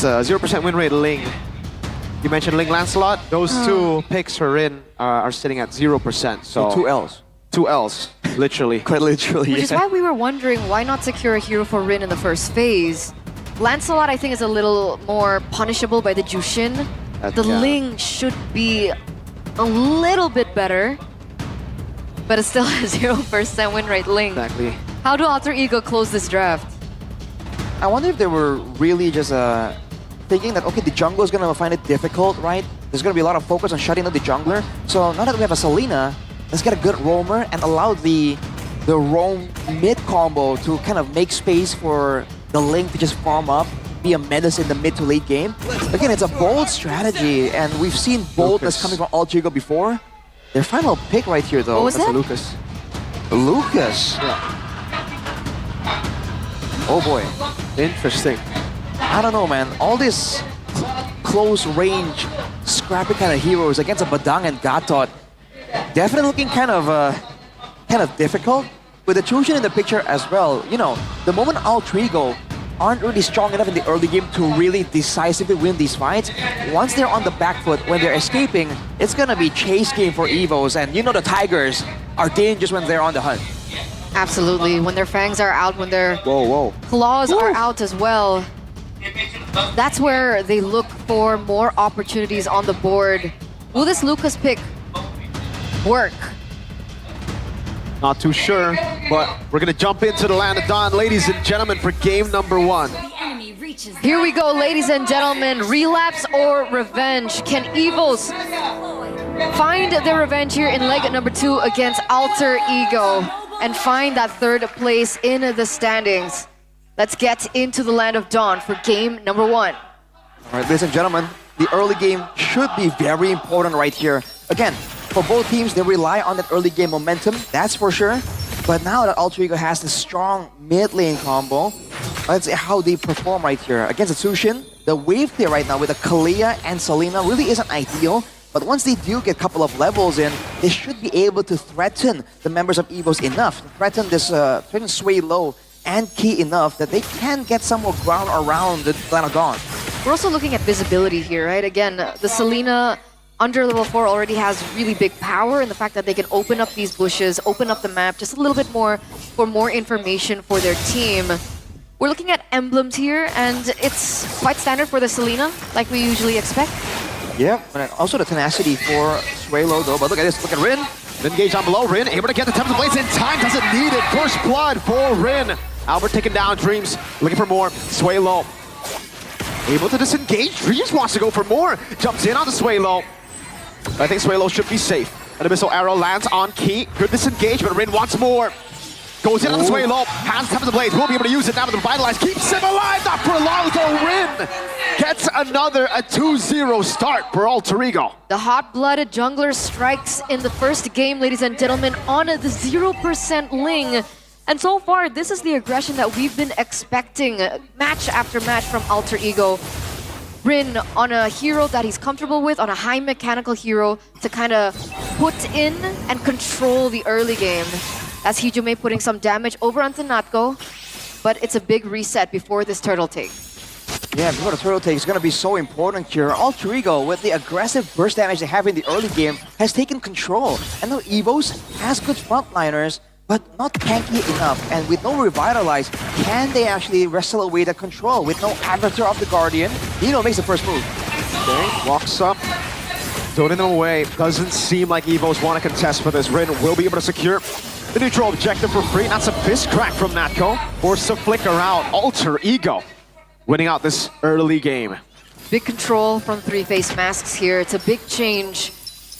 It's a 0% win rate Ling. You mentioned Ling Lancelot. Those two picks for Rin are sitting at 0%. So 2 L's. 2 L's, literally. Quite literally. Which is why we were wondering why not secure a hero for Rin in the first phase. Lancelot, I think, is a little more punishable by the Jushin. The Ling should be a little bit better, but it's still a 0% win rate Ling. Exactly. How do Alter Ego close this draft? I wonder if they were really just thinking that, okay, the jungle is going to find it difficult, right? There's going to be a lot of focus on shutting out the jungler. So now that we have a Selena, let's get a good roamer and allow the roam mid combo to kind of make space for the Ling to just farm up, be a menace in the mid to late game. Again, it's a bold strategy, and we've seen boldness coming from Alter Ego before. Their final pick right here, though. What was that? Lucas. Lucas. Yeah. Oh boy. Interesting. I don't know, man. All this close range, scrappy kind of heroes against a Badang and Gatot, definitely looking kind of difficult. With the Chushin in the picture as well, you know, the moment Alter Ego aren't really strong enough in the early game to really decisively win these fights, once they're on the back foot, when they're escaping, it's gonna be chase game for Evos, and you know the Tigers are dangerous when they're on the hunt. Absolutely. When their fangs are out, when their claws are out as well, that's where they look for more opportunities on the board. Will this Lucas pick work? Not too sure, but we're gonna jump into the land of Dawn, ladies and gentlemen, for game number 1. Here we go, ladies and gentlemen. Relapse or revenge? Can Evos find their revenge here in leg number 2 against Alter Ego and find that 3rd place in the standings? Let's get into the land of Dawn for game number 1. All right, ladies and gentlemen, the early game should be very important right here. Again, for both teams, they rely on that early game momentum, that's for sure. But now that Alter Ego has this strong mid lane combo, let's see how they perform right here. Against the Tsushin, the wave clear right now with a Kalia and Selena really isn't ideal. But once they do get a couple of levels in, they should be able to threaten the members of Evos enough, threaten Sway Low and Key enough that they can get some more ground around the Land of Dawn. We're also looking at visibility here, right? Again, the Selena under level 4 already has really big power in the fact that they can open up these bushes, open up the map just a little bit more for more information for their team. We're looking at emblems here, and it's quite standard for the Selena, like we usually expect. Yeah, and also the tenacity for Swaylo though, but look at this, look at Rin. Engage down below, Rin able to get the Tempest Blades in time, doesn't need it. First blood for Rin. Albert taking down Dreams, looking for more. Sway Low able to disengage. Dreams wants to go for more, jumps in on the Sway Low. I think Sway Low should be safe. An Abyssal Arrow lands on Key. Good disengagement. Rin wants more. Goes in on the Sway Low. Has the Blades. Will be able to use it now to revitalize. Keeps him alive. Not for long though. Rin gets another 2-0 start for Alter Ego. The hot-blooded jungler strikes in the first game, ladies and gentlemen, on the 0% Ling. And so far, this is the aggression that we've been expecting match after match from Alter Ego. Rin on a hero that he's comfortable with, on a high mechanical hero to kind of put in and control the early game. That's Hijime putting some damage over onto Natko, but it's a big reset before this turtle take. Yeah, before the turtle take is going to be so important here. Alter Ego, with the aggressive burst damage they have in the early game, has taken control. And now Evos has good frontliners, but not tanky enough. And with no Revitalize, can they actually wrestle away the control? With no Avatar of the Guardian, Nino makes the first move. Okay, walks up, throwing him away. Doesn't seem like Evos want to contest for this. Rin will be able to secure the neutral objective for free. That's a fist crack from Natko. Forced to flicker out. Alter Ego winning out this early game. Big control from 3-face masks here. It's a big change.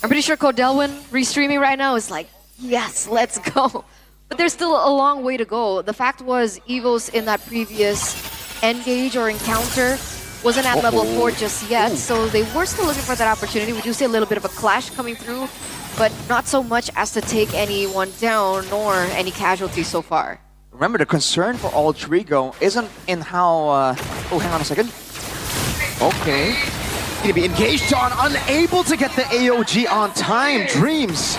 I'm pretty sure Codelwin restreaming right now is like, yes, let's go. But there's still a long way to go. The fact was, Evos in that previous engage or encounter wasn't at level 4 just yet, so they were still looking for that opportunity. We do see a little bit of a clash coming through, but not so much as to take anyone down, nor any casualties so far. Remember, the concern for Alter Ego isn't in how... oh, hang on a second. Okay. Need to be engaged on, unable to get the AOG on time. Dreams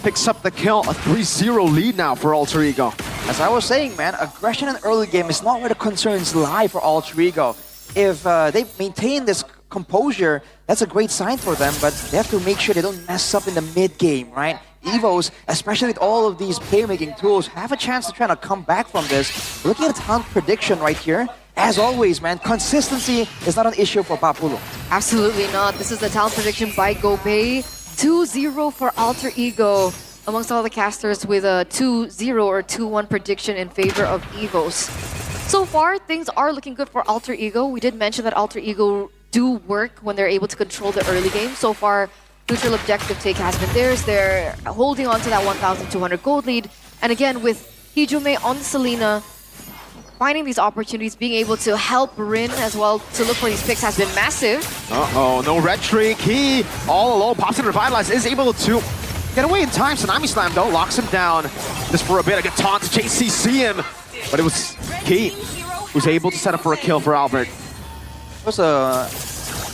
picks up the kill, a 3-0 lead now for Alter Ego. As I was saying, man, aggression in early game is not where the concerns lie for Alter Ego. if they maintain this composure, that's a great sign for them, but they have to make sure they don't mess up in the mid-game, right? Evos, especially with all of these playmaking tools, have a chance to try to come back from this. Looking at talent prediction right here, as always, man, consistency is not an issue for Papulo. Absolutely not. This is the talent prediction by Gobei. 2-0 for Alter Ego amongst all the casters with a 2-0 or 2-1 prediction in favor of Evos. So far, things are looking good for Alter Ego. We did mention that Alter Ego do work when they're able to control the early game. So far, neutral objective take has been theirs. They're holding on to that 1,200 gold lead. And again, with Hijome on Selena, finding these opportunities, being able to help Rin as well to look for these picks has been massive. Uh-oh, no red streak. He, all alone, pops in Revitalize, is able to get away in time. Tsunami Slam, though, locks him down. Just for a bit, a good taunt to JCC him. But it was Key who's able to set up for a kill for Albert. It was a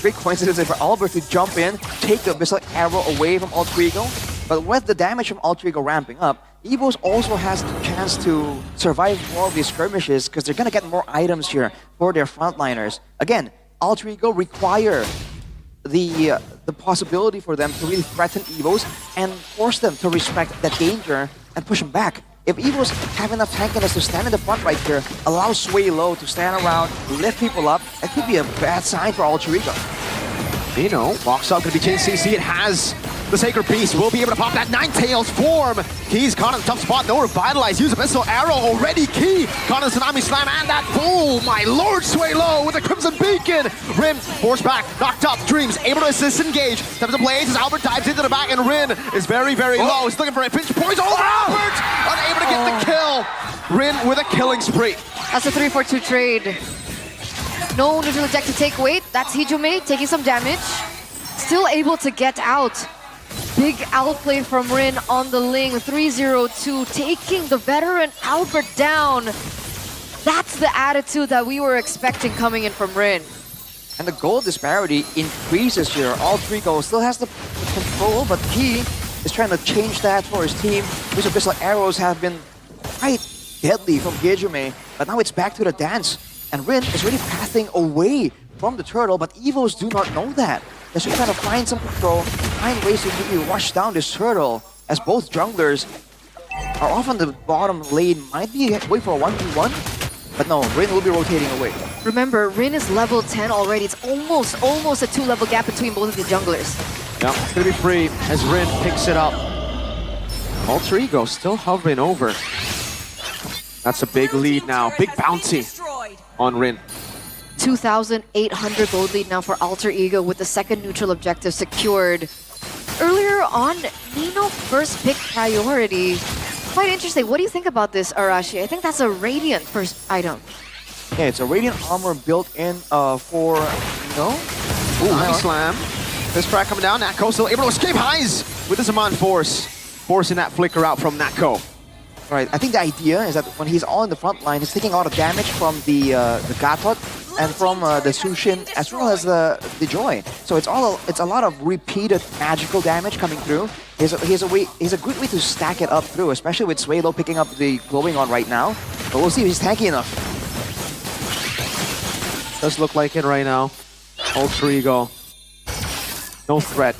great coincidence for Albert to jump in, take the missile arrow away from Alter Ego. But with the damage from Alter Ego ramping up, Evos also has the chance to survive more of these skirmishes because they're going to get more items here for their frontliners. Again, Alter Ego require the possibility for them to really threaten Evos and force them to respect that danger and push them back. If Evos have enough tankiness to stand in the front right here, allow Sway Low to stand around, lift people up, it could be a bad sign for Alter Ego. Nino walks up, gonna be JCC. It has the Sacred Beast. Will be able to pop that Ninetales form. Key's caught in a tough spot. No Revitalize. Use a missile arrow already. Key caught in Tsunami Slam and that bull. My lord, Sway Low with the Crimson Beacon. Rin forced back, knocked up. Dreams able to assist engage. Steps to Blaze as Albert dives into the back and Rin is very, very low. He's looking for a pinch. Points over Albert. Unable to get the kill. Rin with a killing spree. That's a 3-4-2 trade. No neutral objective take weight. That's Hijome taking some damage. Still able to get out. Big outplay from Rin on the Ling. 3-0-2, taking the veteran Albert down. That's the attitude that we were expecting coming in from Rin. And the goal disparity increases here. Alter Ego still has the control, but he is trying to change that for his team. These missile arrows have been quite deadly from Hijome, but now it's back to the dance. And Rin is really pathing away from the turtle, but Evos do not know that. They're just trying to find some control, find ways to really rush down this turtle, as both junglers are off on the bottom lane. Might be wait for a 1v1, but no, Rin will be rotating away. Remember, Rin is level 10 already. It's almost a 2-level gap between both of the junglers. Yeah, it's gonna be free as Rin picks it up. Alter Ego still hovering over. That's a big lead now, big bounty on Rin. 2,800 gold lead now for Alter Ego with the second neutral objective secured. Earlier on, Nino first pick priority. Quite interesting. What do you think about this, Arashi? I think that's a Radiant first item. Yeah, it's a Radiant armor built in for Nino. Ooh, nice slam. This crack coming down. Natko still able to escape highs with his Amon Force. Forcing that flicker out from Natko. Right, I think the idea is that when he's all in the front line, he's taking a lot of damage from the Gatot and from the Sushin as well as the Joy. So it's a lot of repeated magical damage coming through. He's a good way to stack it up through, especially with Sway Low picking up the glowing on right now. But we'll see if he's tanky enough. Does look like it right now. Alter Ego. No threat.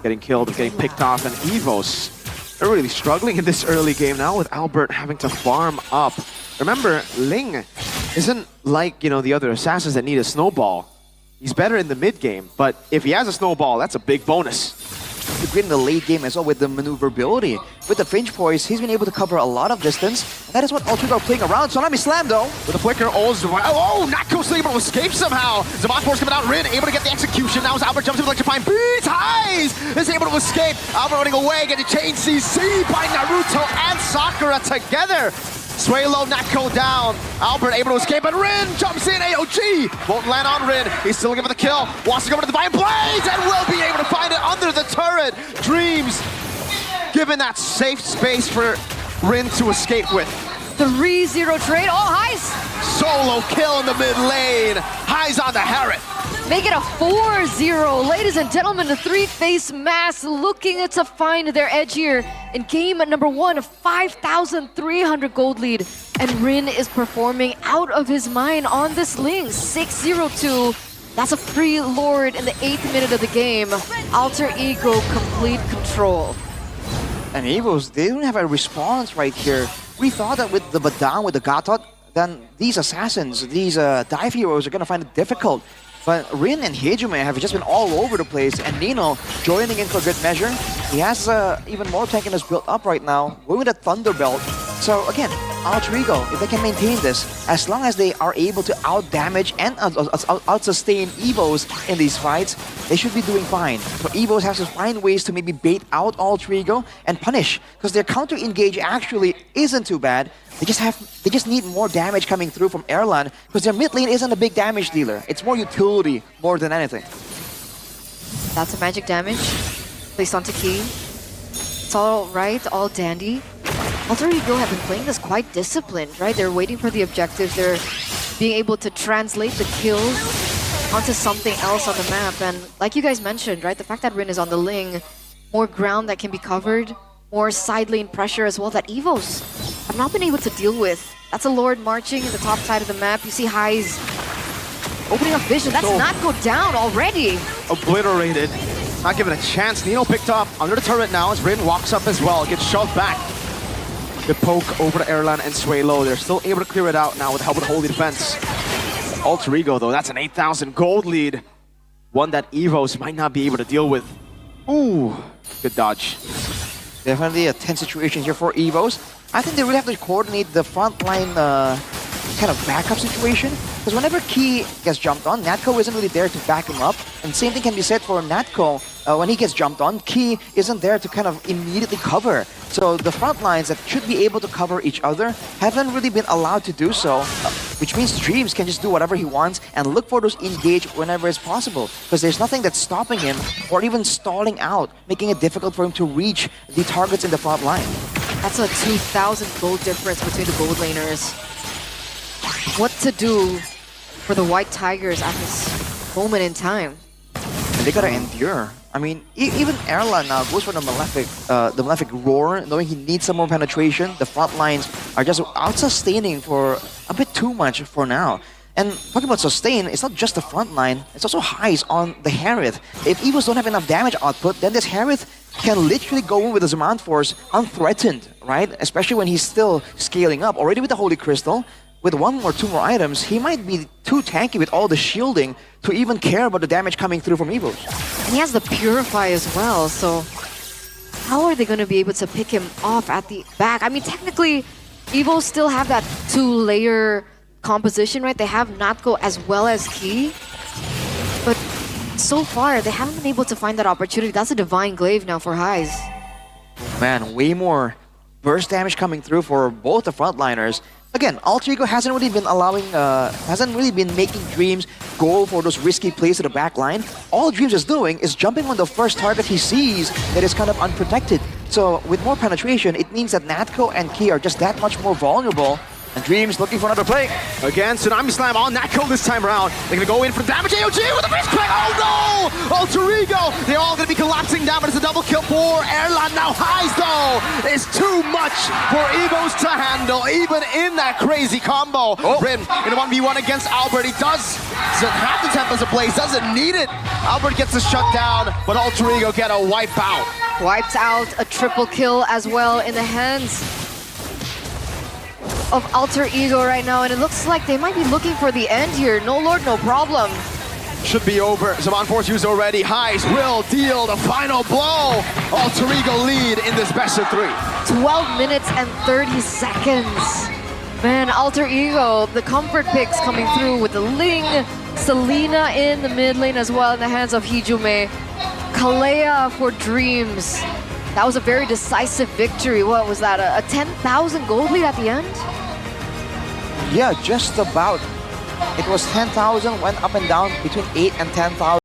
Getting killed, getting picked off, and Evos. They're really struggling in this early game now with Albert having to farm up. Remember, Ling isn't like, you know, the other assassins that need a snowball. He's better in the mid game, but if he has a snowball, that's a big bonus. He's great in the late game as well with the maneuverability. With the Finch Poise, he's been able to cover a lot of distance. And that is what Alter Ego are playing around. Tsunami Slam though. With a flicker, Natko's able to escape somehow. Zaman Force coming out, Rin able to get the execution. Now as Albert jumps in with electrifying beats, highs! Is able to escape. Albert running away, getting chain CC by Naruto and Sakura together. Sway Low, Natko down. Albert able to escape, but Rin jumps in. AOG won't land on Rin. He's still looking for the kill. Wants to go to the Divine Blaze and will be able to find it under the turret. Dreams given that safe space for Rin to escape with. 3-0 trade. Oh, Heis! Solo kill in the mid lane. Highs on the Harriet. Make it a 4-0. Ladies and gentlemen, the three-face mass looking to find their edge here in game number 1, a 5,300 gold lead. And Rin is performing out of his mind on this Ling. 6-0-2. That's a free Lord in the 8th minute of the game. Alter Ego, complete control. And Evos, they don't have a response right here. We thought that with the Badang, with the Gatot, then these assassins, these dive heroes are going to find it difficult. But Rin and Hejume have just been all over the place, and Nino joining in for good measure. He has even more tankiness built up right now, going with a Thunderbelt. So again, Alter Ego, if they can maintain this, as long as they are able to out-damage and out-sustain Evos in these fights, they should be doing fine. But Evos have to find ways to maybe bait out Alter Ego and punish, because their counter-engage actually isn't too bad. They just need more damage coming through from Erlan, because their mid lane isn't a big damage dealer. It's more utility more than anything. That's a magic damage placed onto Key. It's all right, all dandy. Alter Ego have been playing this quite disciplined, right? They're waiting for the objectives. They're being able to translate the kills onto something else on the map. And like you guys mentioned, right? The fact that Rin is on the Ling, more ground that can be covered, more side lane pressure as well that Evos have not been able to deal with. That's a Lord marching in the top side of the map. You see Highs opening up vision. That's not go down already. Obliterated. Not given a chance. Nino picked up under the turret now as Rin walks up as well. Gets shoved back. The poke over to Erlan and Suelo. They're still able to clear it out now with help with Holy Defense. Alter Ego, though, that's an 8,000 gold lead. One that Evos might not be able to deal with. Ooh, good dodge. Definitely a tense situation here for Evos. I think they really have to coordinate the frontline kind of backup situation. Because whenever Key gets jumped on, Natko isn't really there to back him up. And same thing can be said for Natko. When he gets jumped on, Key isn't there to kind of immediately cover. So the front lines that should be able to cover each other haven't really been allowed to do so. Which means Dreams can just do whatever he wants and look for those engage whenever it's possible. Because there's nothing that's stopping him or even stalling out, making it difficult for him to reach the targets in the front line. That's a 2,000 gold difference between the gold laners. What to do for the White Tigers at this moment in time? And they gotta endure. I mean, even Erlan now goes for the Malefic Roar, knowing he needs some more penetration. The front lines are just out-sustaining for a bit too much for now. And talking about sustain, it's not just the front line, it's also Highs on the Harith. If Evos don't have enough damage output, then this Harith can literally go in with the Zaman Force unthreatened, right? Especially when he's still scaling up. Already with the Holy Crystal, with 1 or 2 more items, he might be too tanky with all the shielding to even care about the damage coming through from Evos. And he has the Purify as well, so how are they going to be able to pick him off at the back? I mean, technically, Evos still have that 2-layer composition, right? They have Natko as well as Key, but so far, they haven't been able to find that opportunity. That's a Divine Glaive now for Highs. Man, way more burst damage coming through for both the frontliners. Again, Alter Ego hasn't really been making Dreams go for those risky plays to the back line. All Dreams is doing is jumping on the first target he sees that is kind of unprotected. So with more penetration, it means that Natko and Key are just that much more vulnerable. And Dreams looking for another play. Again, Tsunami Slam on Natko this time around. They're gonna go in for damage. AOG with a wrist play. Oh no! Alter Ego! They're all gonna be collapsing down, but it's a double kill for Erlan. Now Highs though is too much for Evos to handle, even in that crazy combo. Rin in a 1v1 against Albert. He doesn't have the Tempest in place, doesn't need it. Albert gets the shutdown, but Alter Ego get a wipe out. Wipes out a triple kill as well in the hands of Alter Ego right now, and it looks like they might be looking for the end here. No Lord, no problem. Should be over. Zaman Force used already. Highs will deal the final blow. Alter Ego lead in this best of 3. 12 minutes and 30 seconds. Man, Alter Ego, the comfort picks coming through with the Ling, Selena in the mid lane as well in the hands of Hejume. Kalea for Dreams. That was a very decisive victory. What was that, a 10,000 gold lead at the end? Yeah, just about. It was 10,000, went up and down between 8 and 10,000.